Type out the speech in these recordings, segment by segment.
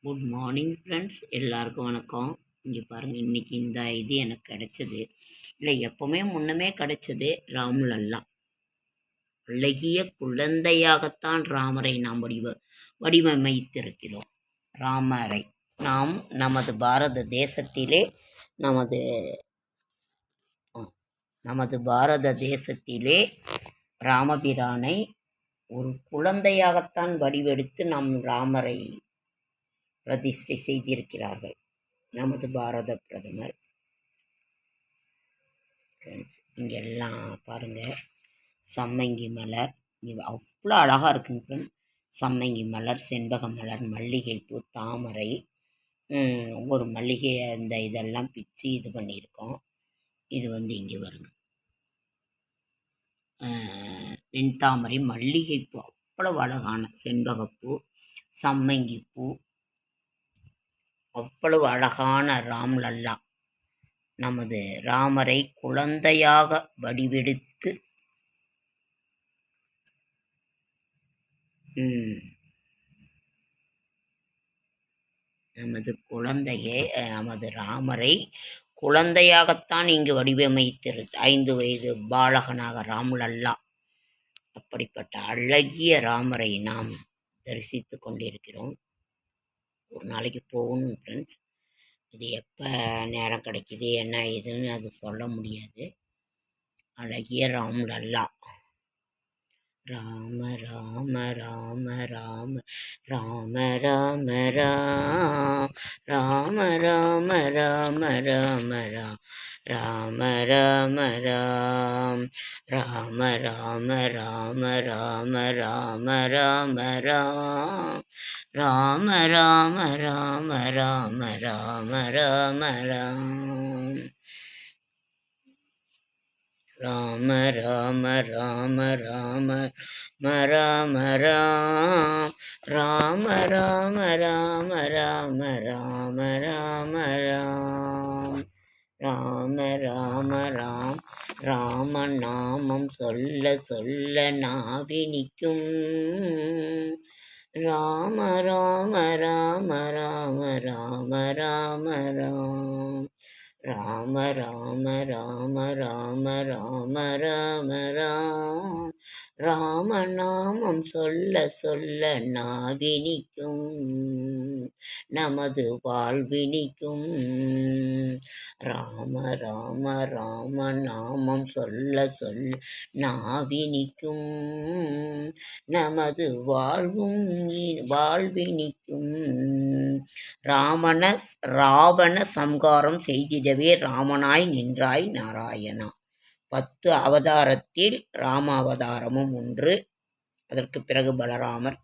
Good morning friends, எல்லாருக்கும் வணக்கம். இங்கே பாருங்கள், இன்றைக்கி இந்த இது எனக்கு கிடைச்சது. இல்லை, எப்போவுமே முன்னமே கிடைச்சது. ராமுலல்லா அழகிய குழந்தையாகத்தான் ராமரை நாம் வடிவமைத்திருக்கிறோம். ராமரை நாம் நமது பாரத தேசத்திலே நமது பாரத தேசத்திலே ராமபிரானை ஒரு குழந்தையாகத்தான் வடிவெடுத்து நாம் ராமரை பிரதிஷ்டை செய்திருக்கிறார்கள் நமது பாரத பிரதமர். இங்கெல்லாம் பாருங்கள், சம்மங்கி மலர் இது அவ்வளோ அழகாக இருக்குங்க ஃப்ரெண்ட். சம்மங்கி மலர், செண்பக மலர், மல்லிகைப்பூ, தாமரை, ஒரு மல்லிகை அந்த இதெல்லாம் பிச்சு இது பண்ணியிருக்கோம். இது இங்கே வருங்க, வெண்தாமரை, மல்லிகைப்பூ அவ்வளவு அழகான, செண்பகப்பூ, சம்மங்கிப்பூ அவ்வளவு அழகான ராம்லல்லா நமது ராமரை குழந்தையாக வடிவெடுத்து நமது ராமரை குழந்தையாகத்தான் இங்கு வடிவமைத்திரு 5 வயது பாலகனாக ராம்லல்லா. அப்படிப்பட்ட அழகிய ராமரை நாம் தரிசித்து கொண்டிருக்கிறோம். ஒரு நாளைக்கு போகணும் ஃப்ரெண்ட்ஸ். இது எப்போ நேரம் கிடைக்கிது என்ன ஏதுன்னு அது சொல்ல முடியாது. அழகிய ராம்லல்லா. ராம ராம ராம ராம ராம ராம ராம ராம ராம ராம ராம ராம ராம் ராம ராம ராம ராம ராம ராம ராம் ராம ராம ராம ராம ராம ராம் ராம ராம ராம ராம ராம ராம ராம ராம ராம ராம ராம ராம ராம் ராம நாமம் சொல்ல சொல்ல நாவினிக்கும். ராம ராம ராம ராம ராம ராம ராம் ராம ராம ராம ராம ராம ராம ராம் ராம நாமம் சொல்ல சொல்ல நாவினிக்கும், நமது வாழ்வினிக்கும். ராம ராம ராம நாமம் சொல்ல சொல்ல நாவினிக்கும், நமது வாழ்வினிக்கும். ராவண சம்காரம் செய்திடவே ராமனாய் நின்றாய் நாராயணா. 10 அவதாரத்தில் ராம அவதாரமும் ஒன்று. அதற்கு பிறகு பலராமர்,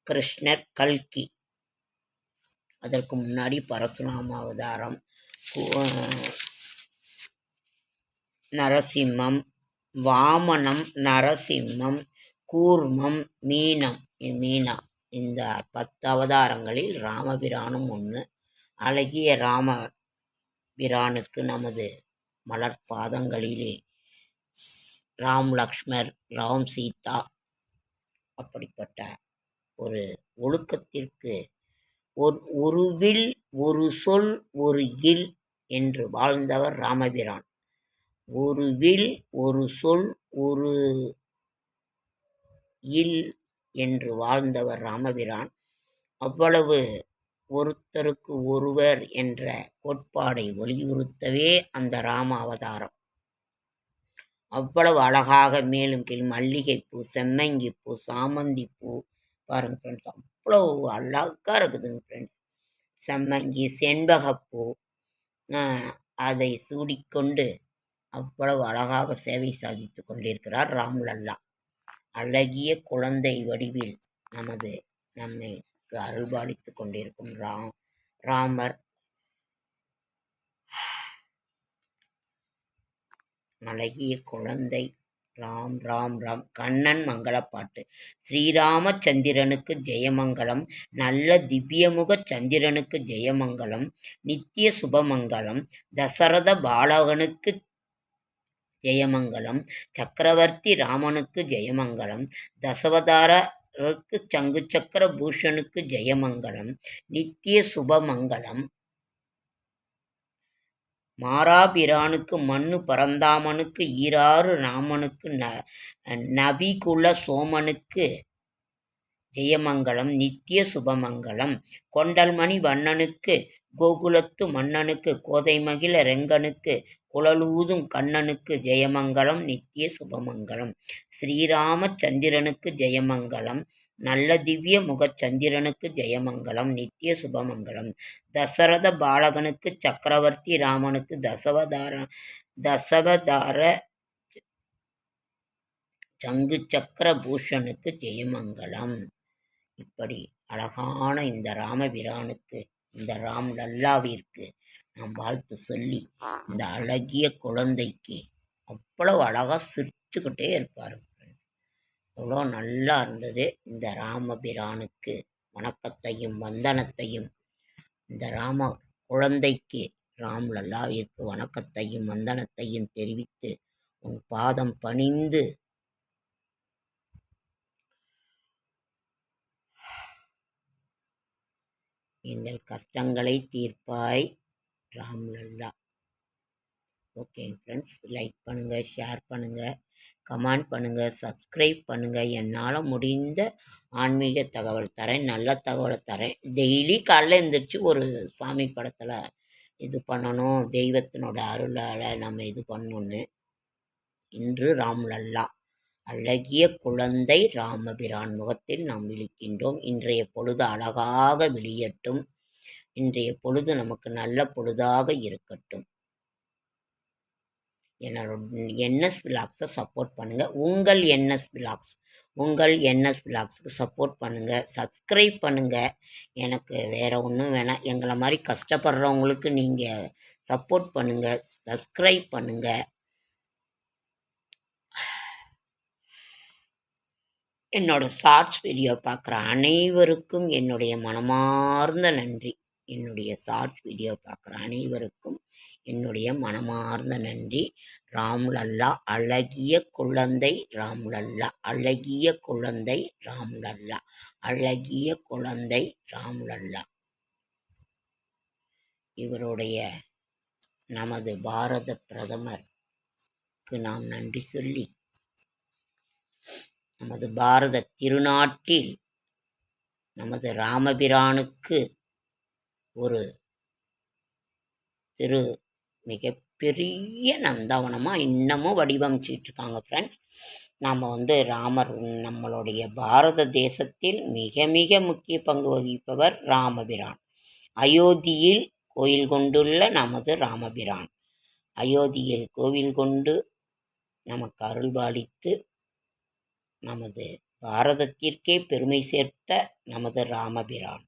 கிருஷ்ணர், கல்கி. அதற்கு முன்னாடி பரசுராம அவதாரம், நரசிம்மம், வாமனம், நரசிம்மம், கூர்மம், மீனா. இந்த 10 அவதாரங்களில் ராமபிரானும் ஒன்று. அழகிய ராமபிரானுக்கு நமது மலர்பாதங்களிலே ராம் லக்ஷ்மர், ராம் சீதா, அப்படிப்பட்ட ஒரு ஒழுக்கத்திற்கு ஒரு வில், ஒரு சொல், ஒரு இல் என்று வாழ்ந்தவர் ராமபிரான். ஒரு வில், ஒரு சொல், ஒரு இல் என்று வாழ்ந்தவர் ராமபிரான். அவ்வளவு ஒருத்தருக்கு ஒருவர் என்ற கோட்பாடை வலியுறுத்தவே அந்த ராம அவதாரம். அவ்வளவு அழகாக மேலும் கீழ் மல்லிகைப்பூ, செம்மங்கிப்பூ, சாமந்திப்பூ பாருங்க ஃப்ரெண்ட்ஸ், அவ்வளவு அழகாக இருக்குதுங்க ஃப்ரெண்ட்ஸ். செம்மங்கி, செண்பகப்பூ அதை சூடிக்கொண்டு அவ்வளவு அழகாக சேவை சாதித்து கொண்டிருக்கிறார் ராம்லல்லா. அழகிய குழந்தை வடிவில் நம்மை அருள்பாலித்து கொண்டிருக்கும் ராமர். அழகிய குழந்தை ராம் ராம் ராம். கண்ணன் மங்களப்பாட்டு. ஸ்ரீராமச்சந்திரனுக்கு ஜெயமங்கலம், நல்ல திவ்யமுக சந்திரனுக்கு ஜெயமங்கலம், நித்திய சுபமங்கலம், தசரத பாலகனுக்கு ஜெயமங்கலம், சக்கரவர்த்தி ராமனுக்கு ஜெயமங்கலம், தசவதார சங்கு சக்கர பூஷனுக்கு ஜெயமங்கலம், நித்திய சுபமங்கலம். மாராபிரானுக்கு மண்ணு பரந்தாமனுக்கு ஈராறு ராமனுக்கு நபிகுல சோமனுக்கு ஜெயமங்கலம், நித்திய சுபமங்கலம். கொண்டல்மணி வண்ணனுக்கு கோகுலத்து மன்னனுக்கு கோதைமகிழ ரெங்கனுக்கு குழலூதும் கண்ணனுக்கு ஜெயமங்கலம், நித்திய சுபமங்கலம். ஸ்ரீராமச்சந்திரனுக்கு ஜெயமங்கலம், நல்ல திவ்ய முகச்சந்திரனுக்கு ஜெயமங்கலம், நித்திய சுபமங்கலம். தசரத பாலகனுக்கு சக்கரவர்த்தி ராமனுக்கு தசவதார சங்கு சக்கர பூஷனுக்கு ஜெயமங்கலம். இப்படி அழகான இந்த ராமபிரானுக்கு, இந்த ராம் லல்லாவிற்கு நாம் வாழ்த்து சொல்லி, இந்த அழகிய குழந்தைக்கு அவ்வளவு அழகாக சிரிச்சுக்கிட்டே இருப்பார். அவ்வளோ நல்லா இருந்தது. இந்த ராமபிரானுக்கு வணக்கத்தையும் வந்தனத்தையும், இந்த ராம குழந்தைக்கு ராம் லல்லாவிற்கு வணக்கத்தையும் வந்தனத்தையும் தெரிவித்து உன் பாதம் பணிந்து எங்கள் கஷ்டங்களை தீர்ப்பாய் Ram Lalla. Okay friends, like பண்ணுங்கள், ஷேர் பண்ணுங்கள், கமெண்ட் பண்ணுங்கள், சப்ஸ்கிரைப் பண்ணுங்கள். என்னால் முடிந்த ஆன்மீக தகவல் தரேன், நல்ல தகவலை தரேன். டெய்லி காலைல எழுந்திரிச்சு ஒரு சாமி படத்தில் இது பண்ணணும், தெய்வத்தினோட அருளால் நம்ம இது பண்ணணுன்னு. இன்று ராம் லல்லா அழகிய குழந்தை ராமபிரான் முகத்தில் நாம் விழிக்கின்றோம். இன்றைய பொழுது அழகாக விழியட்டும். இன்றைய பொழுது நமக்கு நல்ல பொழுதாக இருக்கட்டும். என்னோட என்எஸ் விலாக்ஸை சப்போர்ட் பண்ணுங்கள். உங்கள் என்எஸ் விலாக்ஸுக்கு சப்போர்ட் பண்ணுங்கள், சப்ஸ்கிரைப் பண்ணுங்கள். எனக்கு வேறு ஒன்றும் வேணாம். எங்களை மாதிரி கஷ்டப்படுறவங்களுக்கு நீங்கள் சப்போர்ட் பண்ணுங்கள், சப்ஸ்கிரைப் பண்ணுங்கள். என்னோடய ஷார்ட்ஸ் வீடியோ பார்க்குற அனைவருக்கும் என்னுடைய மனமார்ந்த நன்றி. என்னுடைய ஷார்ட்ஸ் வீடியோ பார்க்குற அனைவருக்கும் என்னுடைய மனமார்ந்த நன்றி. ராம் லல்லா அழகிய குழந்தை ராம் லல்லா, அழகிய குழந்தை ராம் லல்லா, அழகிய குழந்தை ராம் லல்லா. இவருடைய நமது பாரத பிரதமருக்கு நாம் நன்றி சொல்லி, நமது பாரத திருநாட்டில் நமது ராமபிரானுக்கு ஒரு மிகப்பெரிய நந்தவனமாக இன்னமும் வடிவமைச்சிட்ருக்காங்க ஃப்ரெண்ட்ஸ். நாம் ராமர் நம்மளுடைய பாரத தேசத்தில் மிக மிக முக்கிய பங்கு வகிப்பவர் ராமபிரான். அயோத்தியில் கோயில் கொண்டுள்ள நமது ராமபிரான், அயோத்தியில் கோவில் கொண்டு நமக்கு அருள்பாலித்து நமது பாரதத்திற்கே பெருமை சேர்த்த நமது ராமபிரான்.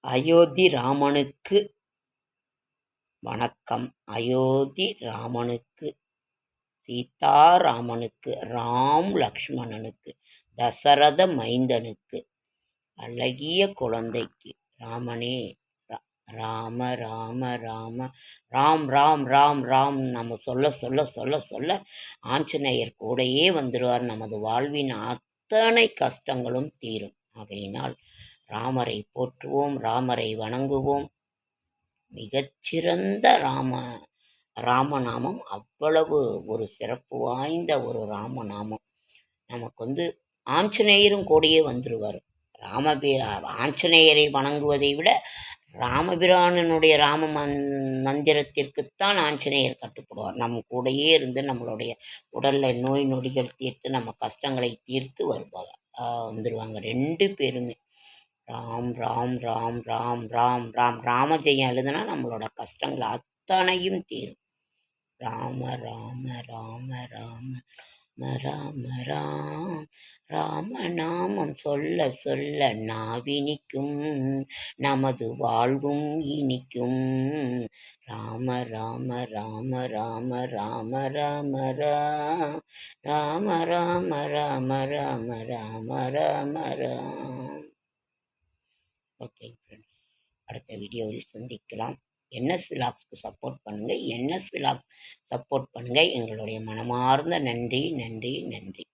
அயோத்தி ராமனுக்கு வணக்கம். அயோத்தி ராமனுக்கு, சீதாராமனுக்கு, ராம் லக்ஷ்மணனுக்கு, தசரத மைந்தனுக்கு, அழகிய குழந்தைக்கு, ராமனே ராம ராம ராம ராம் ராம் ராம் ராம் நம்ம சொல்ல சொல்ல சொல்ல சொல்ல ஆஞ்சநேயர் கூடையே வந்துடுவார். நமது வாழ்வின் அத்தனை கஷ்டங்களும் தீரும். ஆகையினால் ராமரை போற்றுவோம், ராமரை வணங்குவோம். மிகச்சிறந்த ராமநாமம், அவ்வளவு ஒரு சிறப்பு வாய்ந்த ஒரு ராமநாமம். நமக்கு ஆஞ்சநேயரும் கூடையே வந்துடுவார். ஆஞ்சநேயரை வணங்குவதை விட ராமபிரானனுடைய மந்திரத்திற்குத்தான் ஆஞ்சநேயர் கட்டுப்படுவார். நம்ம கூடையே இருந்து நம்மளுடைய உடலில் நோய் நொடிகள் தீர்த்து நம்ம கஷ்டங்களை தீர்த்து வந்துடுவாங்க 2 பேருமே. ராம் ராம் ராம் ராம் ராம் ராம் ராமஜெயம் எழுதுனா நம்மளோட கஷ்டங்கள் அத்தனையும் தீரும். ராம ராம ராம ராம ராம ராம் ராமநாமம் சொல்ல சொல்ல நாவினிக்கும், நமது வாழ்வும் இனிக்கும். ராம ராம ராம ராம ராம ராம ராம் ராம ராம ராம ராம ராம ராம ராம். ஓகே ஃப்ரெண்ட்ஸ், அடுத்த வீடியோவில் சந்திக்கலாம். என்எஸ் விலாக்ஸ்க்கு சப்போர்ட் பண்ணுங்கள். என்எஸ் விலாக் சப்போர்ட் பண்ணுங்கள். எங்களுடைய மனமார்ந்த நன்றி, நன்றி, நன்றி.